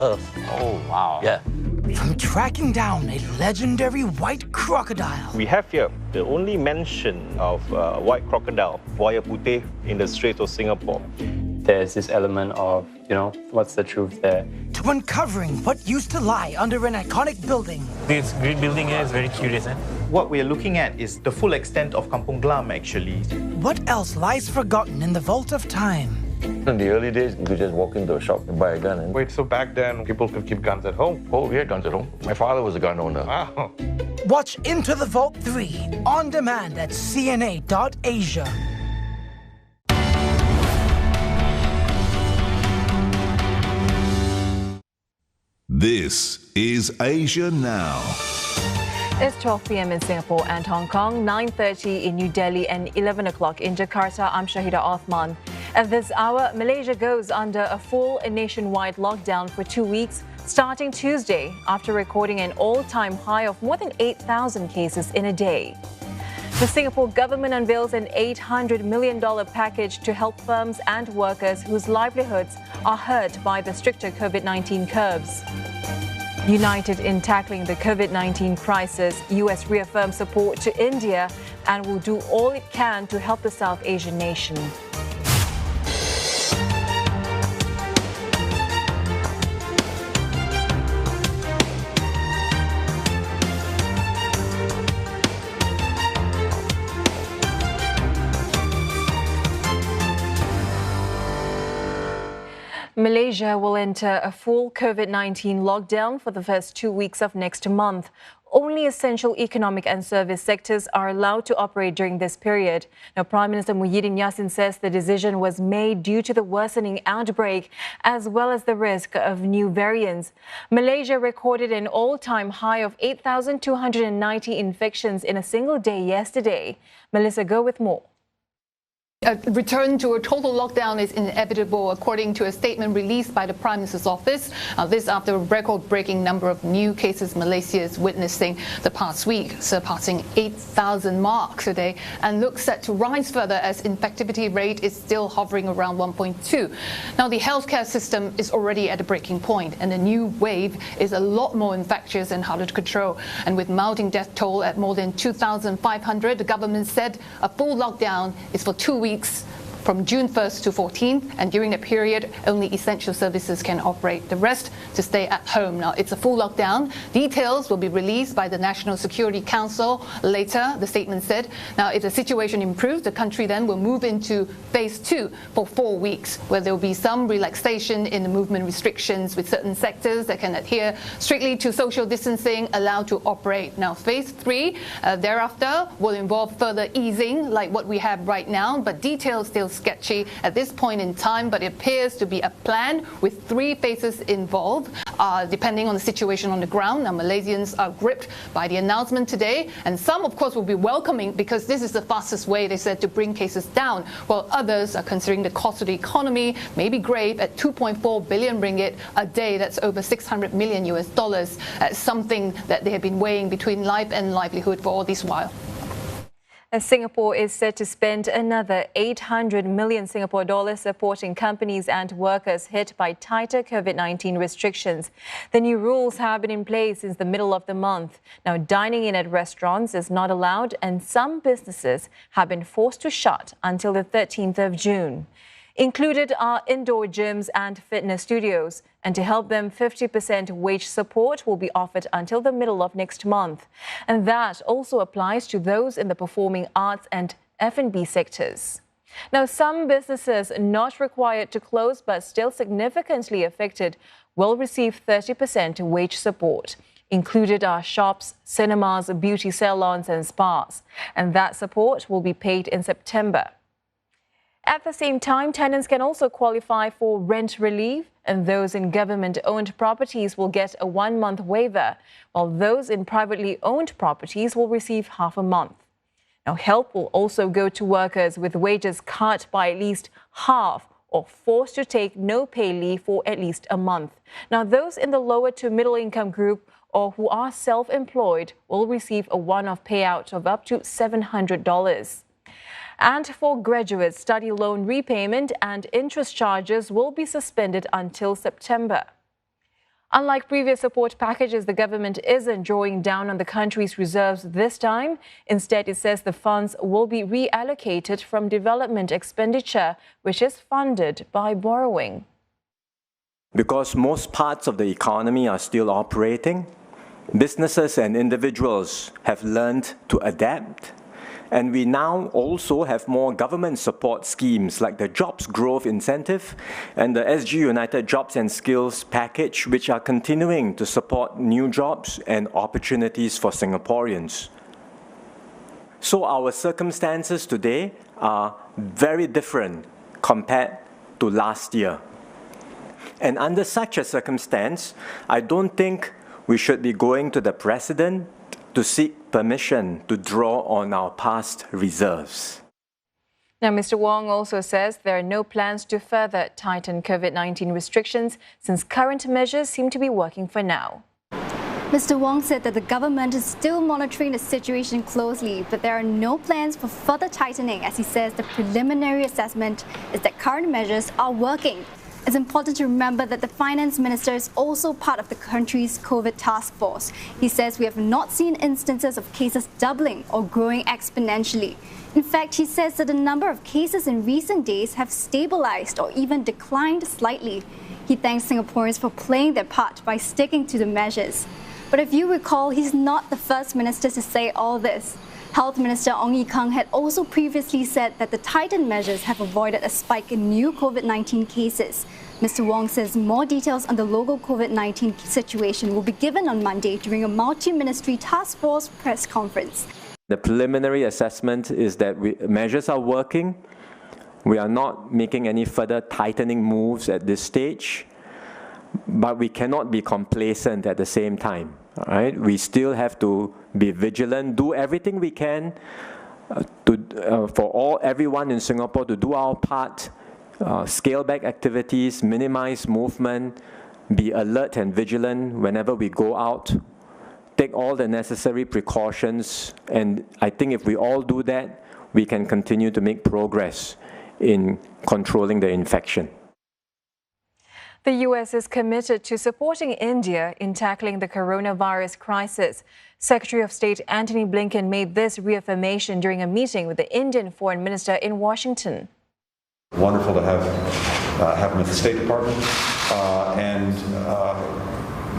Earth. Oh, wow. Yeah. From tracking down a legendary white crocodile. We have here the only mention of white crocodile, Buaya Putih, in the Straits of Singapore. There's this element of, what's the truth there? To uncovering what used to lie under an iconic building. This great building here is very curious. What we are looking at is the full extent of Kampung Glam, actually. What else lies forgotten in the vault of time? In the early days, you could just walk into a shop and buy a gun. Wait, so back then, people could keep guns at home? Oh, we had guns at home. My father was a gun owner. Wow. Watch Into the Vault 3 on demand at cna.asia. This is Asia Now. It's 12 p.m. in Singapore and Hong Kong, 9:30 in New Delhi and 11 o'clock in Jakarta. I'm Syahida Othman. At this hour, Malaysia goes under a full nationwide lockdown for 2 weeks, starting Tuesday, after recording an all-time high of more than 8,000 cases in a day. The Singapore government unveils an $800 million package to help firms and workers whose livelihoods are hurt by the stricter COVID-19 curbs. United in tackling the COVID-19 crisis, US reaffirms support to India and will do all it can to help the South Asian nation. Malaysia will enter a full COVID-19 lockdown for the first 2 weeks of next month. Only essential economic and service sectors are allowed to operate during this period. Now, Prime Minister Muhyiddin Yassin says the decision was made due to the worsening outbreak as well as the risk of new variants. Malaysia recorded an all-time high of 8,290 infections in a single day yesterday. Melissa, go with more. A return to a total lockdown is inevitable, according to a statement released by the Prime Minister's office. This after a record-breaking number of new cases Malaysia is witnessing the past week, surpassing 8,000 mark today, and looks set to rise further as infectivity rate is still hovering around 1.2. Now, the healthcare system is already at a breaking point, and the new wave is a lot more infectious and harder to control. And with mounting death toll at more than 2,500, the government said a full lockdown is for 2 weeks, from June 1st to 14th, and during that period, only essential services can operate. The rest to stay at home. Now, it's a full lockdown. Details will be released by the National Security Council later, the statement said. Now, if the situation improves, the country then will move into phase 2 for 4 weeks, where there will be some relaxation in the movement restrictions with certain sectors that can adhere strictly to social distancing allowed to operate. Now, phase 3 thereafter will involve further easing like what we have right now, but details still sketchy at this point in time, but it appears to be a plan with 3 phases involved, depending on the situation on the ground. Now, Malaysians are gripped by the announcement today, and some, of course, will be welcoming because this is the fastest way, they said, to bring cases down, while others are considering the cost of the economy may be grave at 2.4 billion ringgit a day. That's over $600 million US dollars. Something that they have been weighing between life and livelihood for all this while. Singapore is set to spend another 800 million Singapore dollars supporting companies and workers hit by tighter COVID-19 restrictions. The new rules have been in place since the middle of the month. Now, dining in at restaurants is not allowed, and some businesses have been forced to shut until the 13th of June. Included are indoor gyms and fitness studios, and to help them, 50% wage support will be offered until the middle of next month. And that also applies to those in the performing arts and F&B sectors. Now, some businesses not required to close but still significantly affected will receive 30% wage support. Included are shops, cinemas, beauty salons and spas, and that support will be paid in September. At the same time, tenants can also qualify for rent relief, and those in government-owned properties will get a 1-month waiver, while those in privately owned properties will receive half a month. Now, help will also go to workers with wages cut by at least half or forced to take no pay leave for at least a month. Now, those in the lower to middle income group or who are self-employed will receive a one-off payout of up to $700. And for graduates, study loan repayment and interest charges will be suspended until September. Unlike previous support packages, the government isn't drawing down on the country's reserves this time. Instead, it says the funds will be reallocated from development expenditure, which is funded by borrowing. Because most parts of the economy are still operating, businesses and individuals have learned to adapt. And we now also have more government support schemes like the Jobs Growth Incentive and the SG United Jobs and Skills Package, which are continuing to support new jobs and opportunities for Singaporeans. So our circumstances today are very different compared to last year. And under such a circumstance, I don't think we should be going to the President to seek permission to draw on our past reserves. Now, Mr. Wong also says there are no plans to further tighten COVID-19 restrictions since current measures seem to be working for now. Mr. Wong said that the government is still monitoring the situation closely, but there are no plans for further tightening, as he says the preliminary assessment is that current measures are working. It's important to remember that the finance minister is also part of the country's COVID task force. He says we have not seen instances of cases doubling or growing exponentially. In fact, he says that the number of cases in recent days have stabilized or even declined slightly. He thanks Singaporeans for playing their part by sticking to the measures. But if you recall, he's not the first minister to say all this. Health Minister Ong Ye Kung had also previously said that the tightened measures have avoided a spike in new COVID-19 cases. Mr. Wong says more details on the local COVID-19 situation will be given on Monday during a multi-ministry task force press conference. The preliminary assessment is that measures are working. We are not making any further tightening moves at this stage, but we cannot be complacent at the same time. All right? We still have to be vigilant, do everything we can for everyone in Singapore to do our part, scale back activities, minimize movement, be alert and vigilant whenever we go out, take all the necessary precautions, and I think if we all do that, we can continue to make progress in controlling the infection. The U.S. is committed to supporting India in tackling the coronavirus crisis. Secretary of State Antony Blinken made this reaffirmation during a meeting with the Indian Foreign Minister in Washington. Wonderful to have him at the State Department, and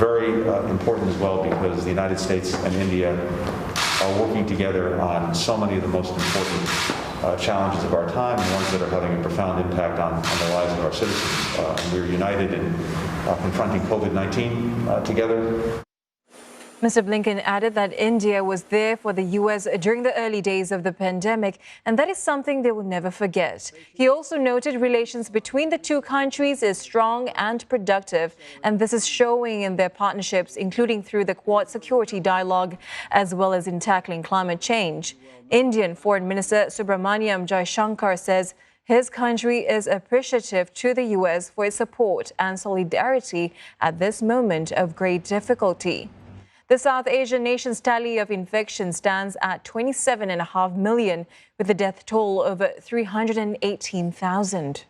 very important as well because the United States and India are working together on so many of the most important challenges of our time, and ones that are having a profound impact on the lives of our citizens. We're united in confronting COVID-19 together. Mr. Blinken added that India was there for the U.S. during the early days of the pandemic, and that is something they will never forget. He also noted relations between the two countries is strong and productive, and this is showing in their partnerships, including through the Quad Security Dialogue, as well as in tackling climate change. Indian Foreign Minister Subramaniam Jaishankar says his country is appreciative to the U.S. for its support and solidarity at this moment of great difficulty. The South Asian nation's tally of infections stands at 27.5 million, with the death toll over 318,000.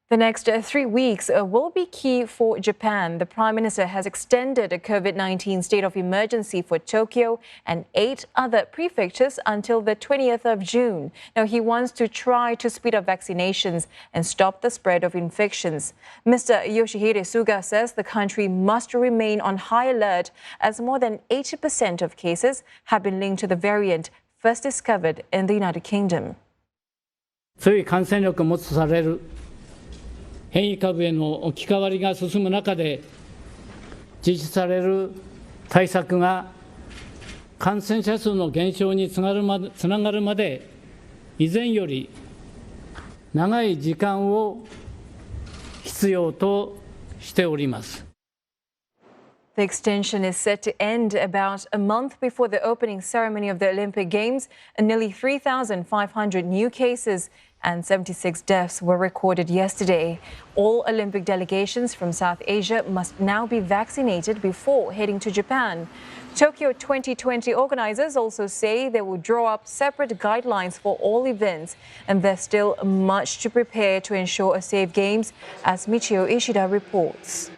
The next 3 weeks will be key for Japan. The Prime Minister has extended a COVID-19 state of emergency for Tokyo and 8 other prefectures until the 20th of June. Now, he wants to try to speed up vaccinations and stop the spread of infections. Mr. Yoshihide Suga says the country must remain on high alert as more than 80% of cases have been linked to the variant first discovered in the United Kingdom. 強い感染力を持つとされる変異株への置き換わりが進む中で実施される対策が感染者数の減少につながるまで以前より長い時間を必要としております。The extension is set to end about a month before the opening ceremony of the Olympic Games, and nearly 3,500 new cases and 76 deaths were recorded yesterday. All Olympic delegations from South Asia must now be vaccinated before heading to Japan. Tokyo 2020 organizers also say they will draw up separate guidelines for all events, and there's still much to prepare to ensure a safe Games, as Michio Ishida reports.